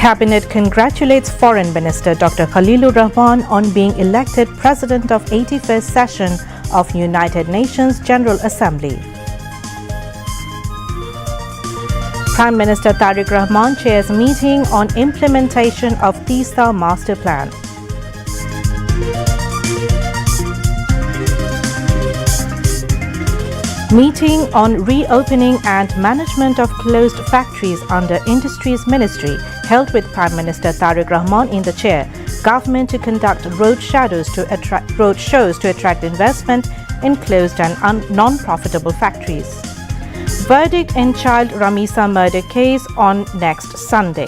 Cabinet congratulates Foreign Minister Dr. Khalilur Rahman on being elected President of 81st Session of United Nations General Assembly. Prime Minister Tariq Rahman chairs meeting on implementation of Teesta Master Plan. Meeting on reopening and management of closed factories under Industries Ministry held with Prime Minister Tariq Rahman in the chair. Government to conduct roadshows to attract investment in closed and non-profitable factories. Verdict in child Ramisa murder case on next Sunday.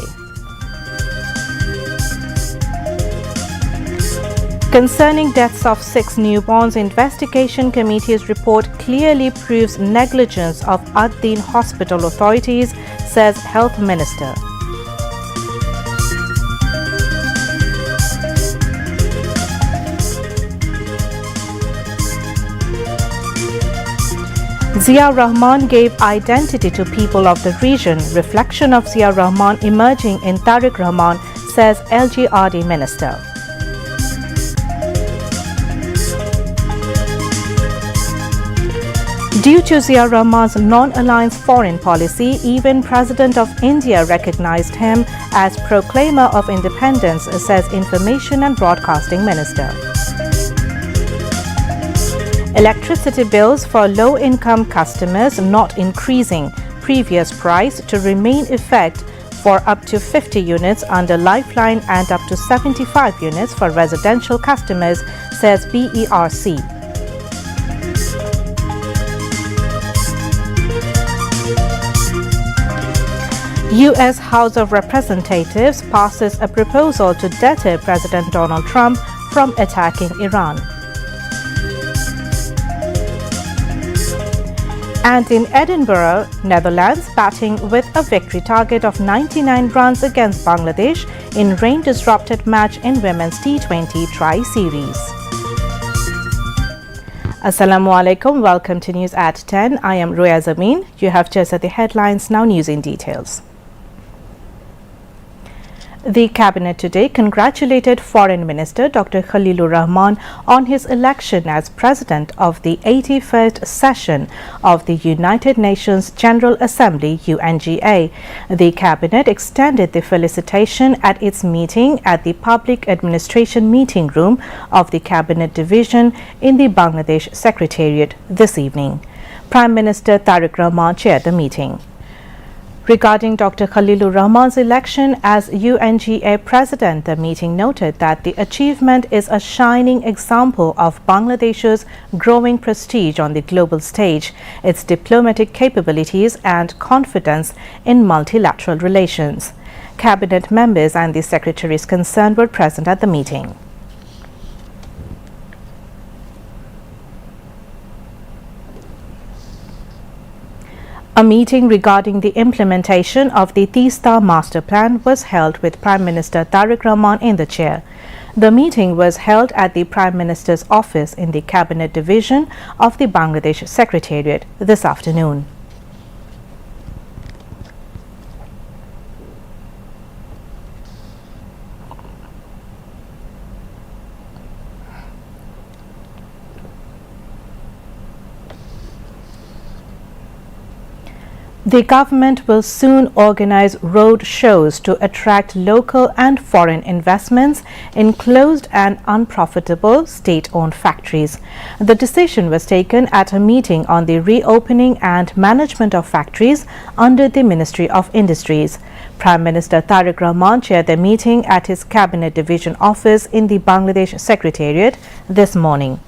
Concerning deaths of 6 newborns, investigation committee's report clearly proves negligence of Ad-Din hospital authorities, says Health Minister. Zia Rahman gave identity to people of the region. Reflection of Zia Rahman emerging in Tariq Rahman, says LGRD Minister. Due to Zia Rahman's non-alliance foreign policy, even President of India recognized him as proclaimer of independence, says Information and Broadcasting Minister. Electricity bills for low-income customers not increasing. Previous price to remain effect for up to 50 units under Lifeline and up to 75 units for residential customers, says BERC. U.S. House of Representatives passes a proposal to deter President Donald Trump from attacking Iran. And in Edinburgh, Netherlands batting with a victory target of 99 runs against Bangladesh in rain-disrupted match in Women's T20 Tri-Series. Assalamu alaikum. Welcome to News at 10. I am Roya Zameen. You have just at the headlines, now news in details. The Cabinet today congratulated Foreign Minister Dr. Khalilur Rahman on his election as President of the 81st Session of the United Nations General Assembly (UNGA). The Cabinet extended the felicitation at its meeting at the Public Administration Meeting Room of the Cabinet Division in the Bangladesh Secretariat this evening. Prime Minister Tariq Rahman chaired the meeting. Regarding Dr. Khalilur Rahman's election as UNGA President, the meeting noted that the achievement is a shining example of Bangladesh's growing prestige on the global stage, its diplomatic capabilities and confidence in multilateral relations. Cabinet members and the secretaries concerned were present at the meeting. A meeting regarding the implementation of the Teesta Master Plan was held with Prime Minister Tariq Rahman in the chair. The meeting was held at the Prime Minister's office in the Cabinet Division of the Bangladesh Secretariat this afternoon. The government will soon organize road shows to attract local and foreign investments in closed and unprofitable state-owned factories. The decision was taken at a meeting on the reopening and management of factories under the Ministry of Industries. Prime Minister Tariq Rahman chaired the meeting at his Cabinet Division office in the Bangladesh Secretariat this morning.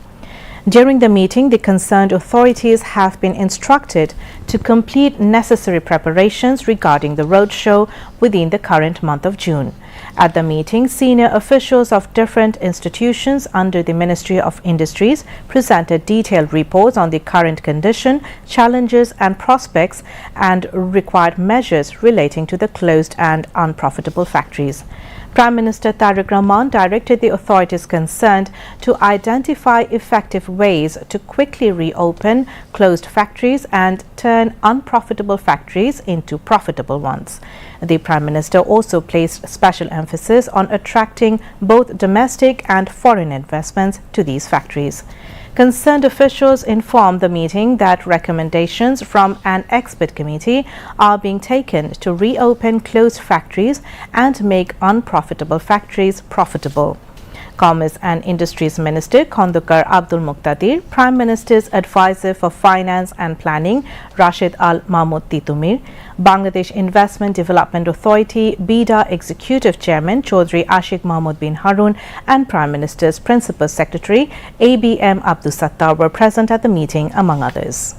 During the meeting, the concerned authorities have been instructed to complete necessary preparations regarding the roadshow within the current month of June. At the meeting, senior officials of different institutions under the Ministry of Industries presented detailed reports on the current condition, challenges and prospects, and required measures relating to the closed and unprofitable factories. Prime Minister Tariq Rahman directed the authorities concerned to identify effective ways to quickly reopen closed factories and turn unprofitable factories into profitable ones. The Prime Minister also placed special emphasis on attracting both domestic and foreign investments to these factories. Concerned officials informed the meeting that recommendations from an expert committee are being taken to reopen closed factories and make unprofitable factories profitable. Commerce and Industries Minister Khondukar Abdul Muqtadir, Prime Minister's Advisor for Finance and Planning Rashid Al Mahmood Titumir, Bangladesh Investment Development Authority BIDA Executive Chairman Chaudhry Ashik Mahmood bin Harun and Prime Minister's Principal Secretary ABM Abdul Sattar were present at the meeting, among others.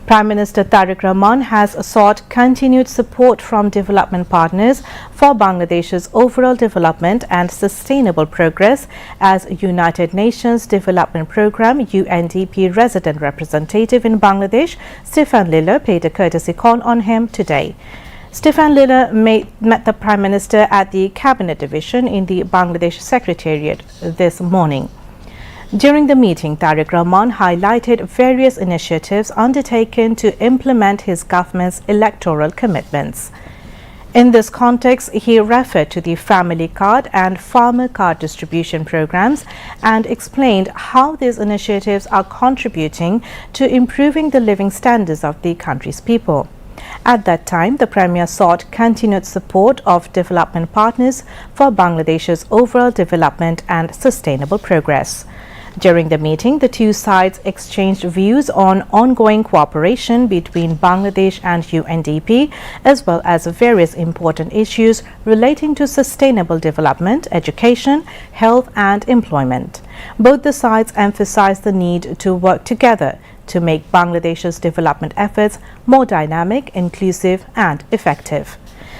Prime Minister Tariq Rahman has sought continued support from development partners for Bangladesh's overall development and sustainable progress as United Nations Development Programme UNDP resident representative in Bangladesh, Stefan Liller, paid a courtesy call on him today. Stefan Liller met the Prime Minister at the Cabinet Division in the Bangladesh Secretariat this morning. During the meeting, Tariq Rahman highlighted various initiatives undertaken to implement his government's electoral commitments. In this context, he referred to the family card and farmer card distribution programs and explained how these initiatives are contributing to improving the living standards of the country's people. At that time, the Premier sought continued support of development partners for Bangladesh's overall development and sustainable progress. During the meeting, the two sides exchanged views on ongoing cooperation between Bangladesh and UNDP, as well as various important issues relating to sustainable development, education, health and employment. Both the sides emphasized the need to work together to make Bangladesh's development efforts more dynamic, inclusive and effective.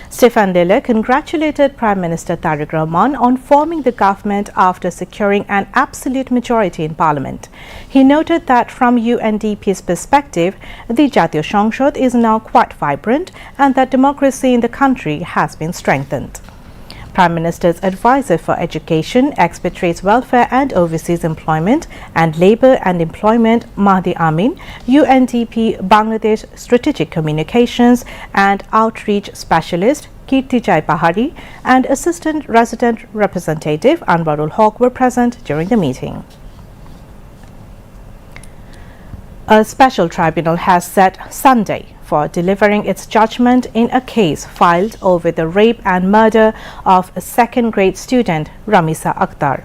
Stefan Liller congratulated Prime Minister Tariq Rahman on forming the government after securing an absolute majority in Parliament. He noted that from UNDP's perspective, the Jatiya Sangshad is now quite vibrant and that democracy in the country has been strengthened. Prime Minister's Advisor for Education, Expatriates Welfare and Overseas Employment and Labour and Employment Mahdi Amin, UNDP Bangladesh Strategic Communications and Outreach Specialist Kirti Jai Pahari and Assistant Resident Representative Anwarul Haq were present during the meeting. A special tribunal has set Sunday for delivering its judgment in a case filed over the rape and murder of a second-grade student, Ramisa Akhtar.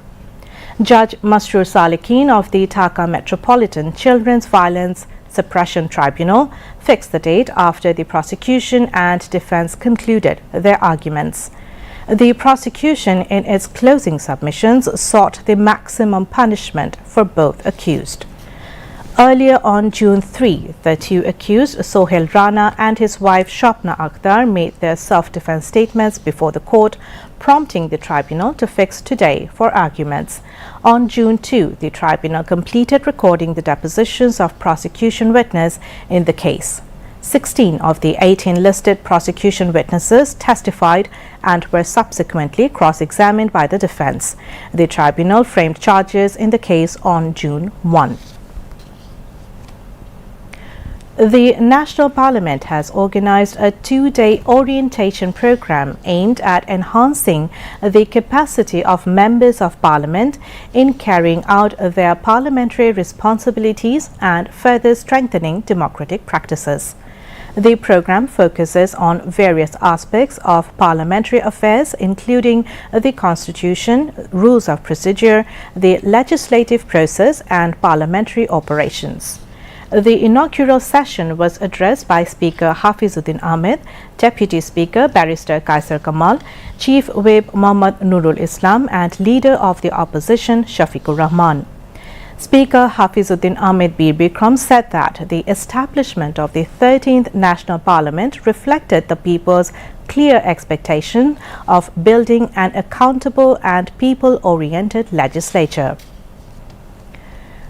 Judge Masroor Salekin of the Dhaka Metropolitan Children's Violence Suppression Tribunal fixed the date after the prosecution and defense concluded their arguments. The prosecution, in its closing submissions, sought the maximum punishment for both accused. Earlier on June 3, the two accused, Sohail Rana and his wife Shapna Akhtar, made their self-defense statements before the court, prompting the tribunal to fix today for arguments. On June 2, the tribunal completed recording the depositions of prosecution witness in the case. 16 of the 18 listed prosecution witnesses testified and were subsequently cross-examined by the defense. The tribunal framed charges in the case on June 1. The National Parliament has organized a two-day orientation program aimed at enhancing the capacity of members of Parliament in carrying out their parliamentary responsibilities and further strengthening democratic practices. The program focuses on various aspects of parliamentary affairs, including the Constitution, rules of procedure, the legislative process and parliamentary operations. The inaugural session was addressed by Speaker Hafizuddin Ahmed, Deputy Speaker Barrister Kaisar Kamal, Chief Whip Muhammad Nurul Islam and Leader of the Opposition Shafiqur Rahman. Speaker Hafizuddin Ahmed Bir Bikram said that the establishment of the 13th National Parliament reflected the people's clear expectation of building an accountable and people-oriented legislature.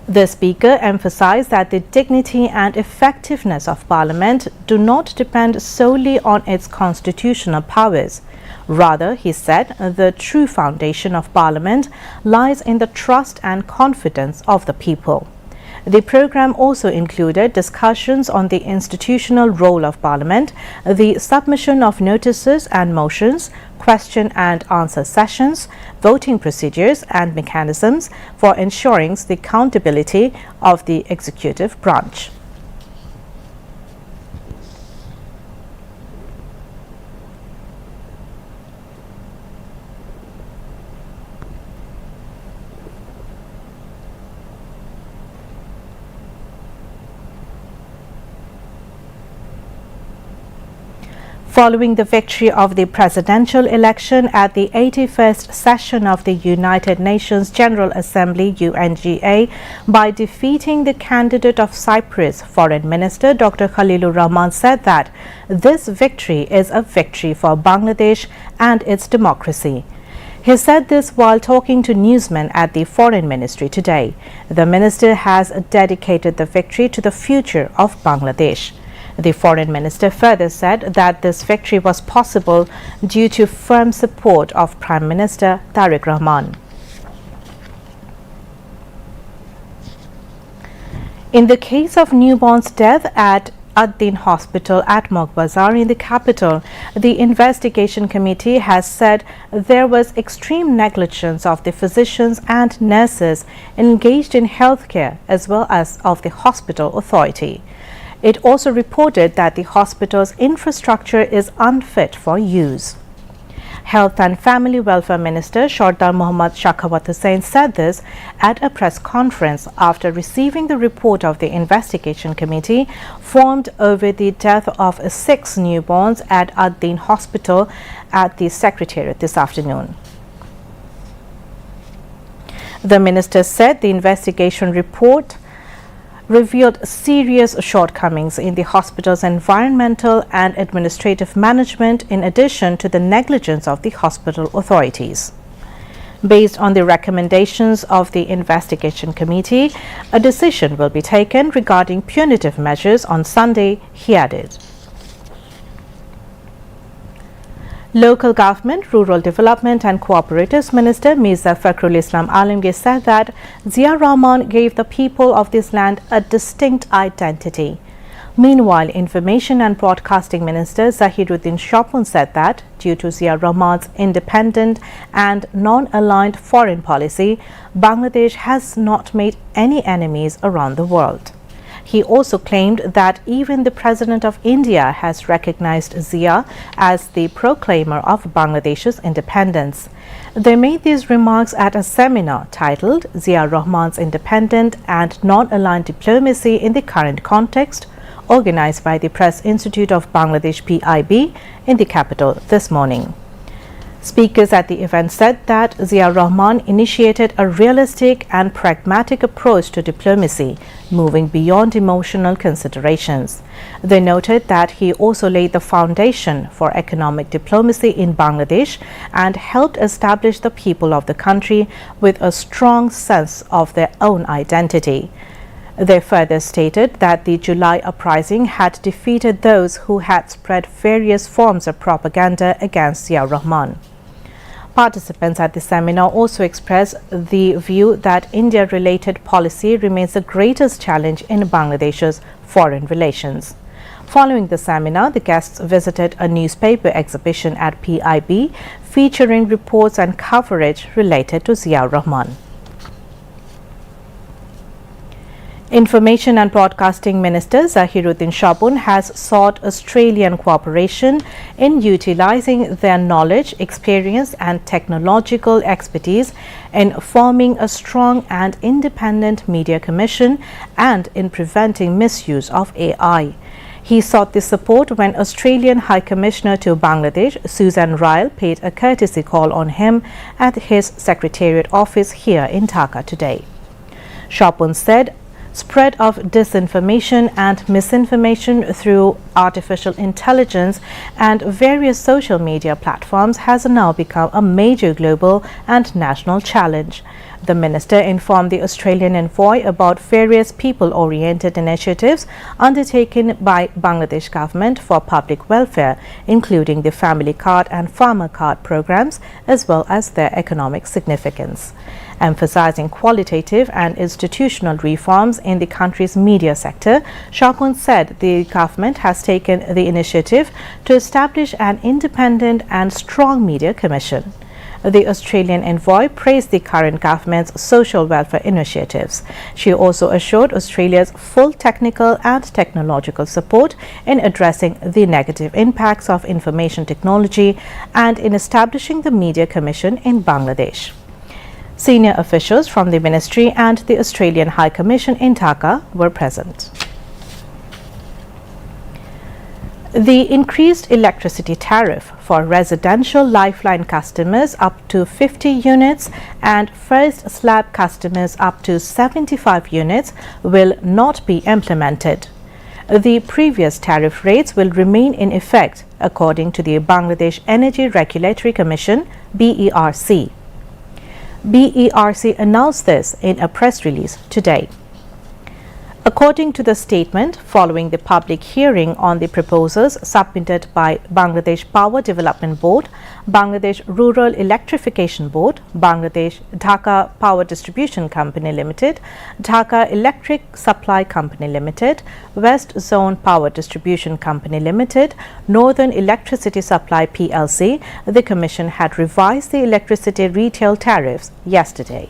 The Speaker emphasized that the dignity and effectiveness of Parliament do not depend solely on its constitutional powers. Rather, he said, the true foundation of Parliament lies in the trust and confidence of the people. The program also included discussions on the institutional role of Parliament, the submission of notices and motions, question and answer sessions, voting procedures and mechanisms for ensuring the accountability of the executive branch. Following the victory of the presidential election at the 81st session of the United Nations General Assembly UNGA by defeating the candidate of Cyprus, Foreign Minister Dr. Khalilur Rahman said that this victory is a victory for Bangladesh and its democracy. He said this while talking to newsmen at the Foreign Ministry today. The minister has dedicated the victory to the future of Bangladesh. The Foreign Minister further said that this victory was possible due to firm support of Prime Minister Tariq Rahman. In the case of newborn's death at Ad-Din Hospital at Moghbazar in the capital, the investigation committee has said there was extreme negligence of the physicians and nurses engaged in healthcare as well as of the hospital authority. It also reported that the hospital's infrastructure is unfit for use. Health and Family Welfare Minister Sardar Mohammad Shakhawat Hussain said this at a press conference after receiving the report of the investigation committee formed over the death of 6 newborns at Ad-Din Hospital at the Secretariat this afternoon. The minister said the investigation report revealed serious shortcomings in the hospital's environmental and administrative management in addition to the negligence of the hospital authorities. Based on the recommendations of the investigation committee, a decision will be taken regarding punitive measures on Sunday, he added. Local Government, Rural Development and Cooperatives Minister Mirza Fakhrul Islam Alamgir said that Zia Rahman gave the people of this land a distinct identity. Meanwhile, Information and Broadcasting Minister Zahiruddin Shapun said that due to Zia Rahman's independent and non-aligned foreign policy, Bangladesh has not made any enemies around the world. He also claimed that even the President of India has recognized Zia as the proclaimer of Bangladesh's independence. They made these remarks at a seminar titled Zia Rahman's Independent and Non-Aligned Diplomacy in the Current Context, organized by the Press Institute of Bangladesh PIB in the capital this morning. Speakers at the event said that Zia Rahman initiated a realistic and pragmatic approach to diplomacy, moving beyond emotional considerations. They noted that he also laid the foundation for economic diplomacy in Bangladesh and helped establish the people of the country with a strong sense of their own identity. They further stated that the July uprising had defeated those who had spread various forms of propaganda against Zia Rahman. Participants at the seminar also expressed the view that India-related policy remains the greatest challenge in Bangladesh's foreign relations. Following the seminar, the guests visited a newspaper exhibition at PIB featuring reports and coverage related to Zia Rahman. Information and Broadcasting Minister Zahiruddin Shapun has sought Australian cooperation in utilizing their knowledge, experience and technological expertise in forming a strong and independent media commission and in preventing misuse of AI. He sought this support when Australian High Commissioner to Bangladesh, Susan Ryle, paid a courtesy call on him at his Secretariat office here in Dhaka today. Shapun said, spread of disinformation and misinformation through artificial intelligence and various social media platforms has now become a major global and national challenge. The minister informed the Australian envoy about various people-oriented initiatives undertaken by Bangladesh government for public welfare, including the family card and farmer card programs, as well as their economic significance. Emphasizing qualitative and institutional reforms in the country's media sector, Shakun said the government has taken the initiative to establish an independent and strong media commission. The Australian envoy praised the current government's social welfare initiatives. She also assured Australia's full technical and technological support in addressing the negative impacts of information technology and in establishing the Media Commission in Bangladesh. Senior officials from the ministry and the Australian High Commission in Dhaka were present. The increased electricity tariff for residential Lifeline customers up to 50 units and first slab customers up to 75 units will not be implemented. The previous tariff rates will remain in effect, according to the Bangladesh Energy Regulatory Commission (BERC). BERC announced this in a press release today. According to the statement, following the public hearing on the proposals submitted by Bangladesh Power Development Board, Bangladesh Rural Electrification Board, Bangladesh Dhaka Power Distribution Company Limited, Dhaka Electric Supply Company Limited, West Zone Power Distribution Company Limited, Northern Electricity Supply PLC, the Commission had revised the electricity retail tariffs yesterday.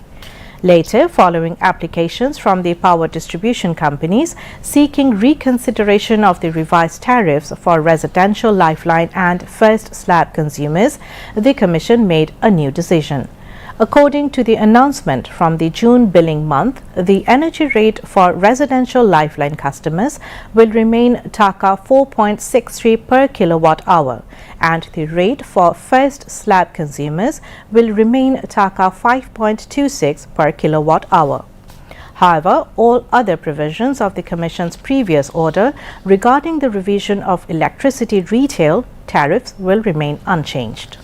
Later, following applications from the power distribution companies seeking reconsideration of the revised tariffs for residential Lifeline and first slab consumers, the Commission made a new decision. According to the announcement from the June billing month, the energy rate for residential Lifeline customers will remain Taka 4.63 per kilowatt hour, and the rate for first slab consumers will remain Taka 5.26 per kilowatt hour. However, all other provisions of the Commission's previous order regarding the revision of electricity retail tariffs will remain unchanged.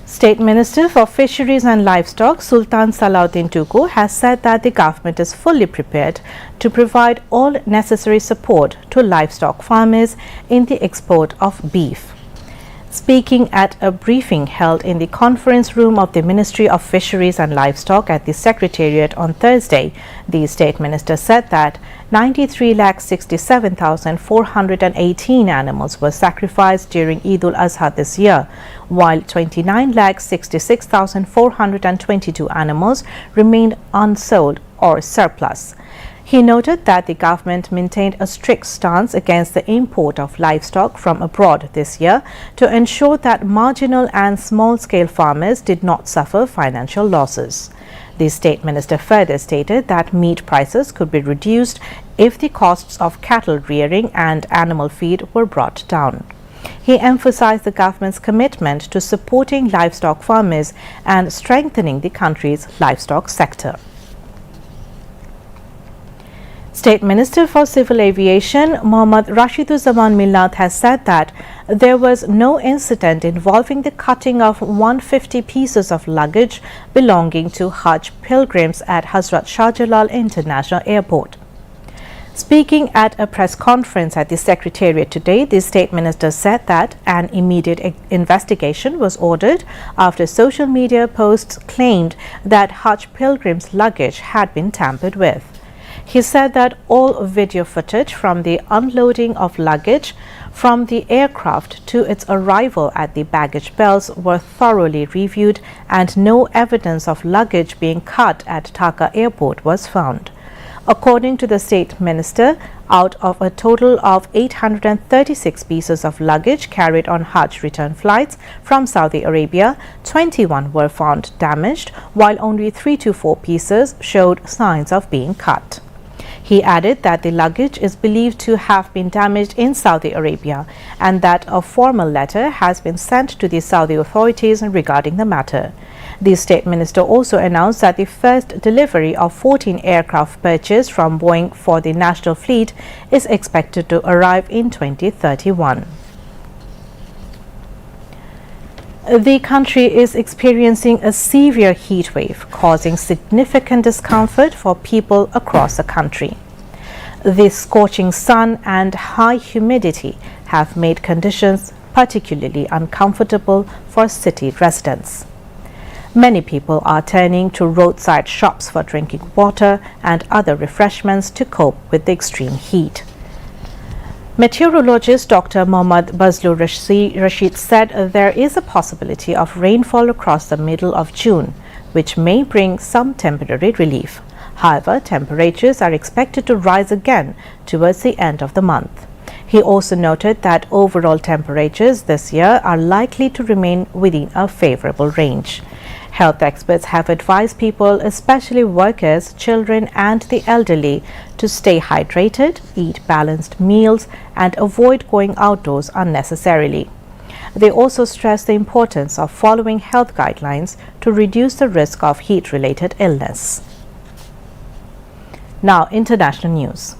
State Minister for Fisheries and Livestock Sultan Salahuddin Tuku has said that the government is fully prepared to provide all necessary support to livestock farmers in the export of beef. Speaking at a briefing held in the conference room of the Ministry of Fisheries and Livestock at the Secretariat on Thursday, the State Minister said that 93,67,418 animals were sacrificed during Eid al-Azha this year, while 29,66,422 animals remained unsold or surplus. He noted that the government maintained a strict stance against the import of livestock from abroad this year to ensure that marginal and small-scale farmers did not suffer financial losses. The State Minister further stated that meat prices could be reduced if the costs of cattle rearing and animal feed were brought down. He emphasized the government's commitment to supporting livestock farmers and strengthening the country's livestock sector. State Minister for Civil Aviation Mohammad Rashiduzzaman Millat has said that there was no incident involving the cutting of 150 pieces of luggage belonging to Hajj pilgrims at Hazrat Shah Jalal International Airport. Speaking at a press conference at the Secretariat today, the State Minister said that an immediate investigation was ordered after social media posts claimed that Hajj pilgrims' luggage had been tampered with. He said that all video footage from the unloading of luggage from the aircraft to its arrival at the baggage belts were thoroughly reviewed and no evidence of luggage being cut at Dhaka Airport was found. According to the State Minister, out of a total of 836 pieces of luggage carried on Hajj return flights from Saudi Arabia, 21 were found damaged, while only 3 to 4 pieces showed signs of being cut. He added that the luggage is believed to have been damaged in Saudi Arabia and that a formal letter has been sent to the Saudi authorities regarding the matter. The State Minister also announced that the first delivery of 14 aircraft purchased from Boeing for the national fleet is expected to arrive in 2031. The country is experiencing a severe heat wave, causing significant discomfort for people across the country. The scorching sun and high humidity have made conditions particularly uncomfortable for city residents. Many people are turning to roadside shops for drinking water and other refreshments to cope with the extreme heat. Meteorologist Dr. Mohammad Bazlur Rashid said there is a possibility of rainfall across the middle of June, which may bring some temporary relief. However, temperatures are expected to rise again towards the end of the month. He also noted that overall temperatures this year are likely to remain within a favorable range. Health experts have advised people, especially workers, children and the elderly, to stay hydrated, eat balanced meals and avoid going outdoors unnecessarily. They also stress the importance of following health guidelines to reduce the risk of heat-related illness. Now, international news.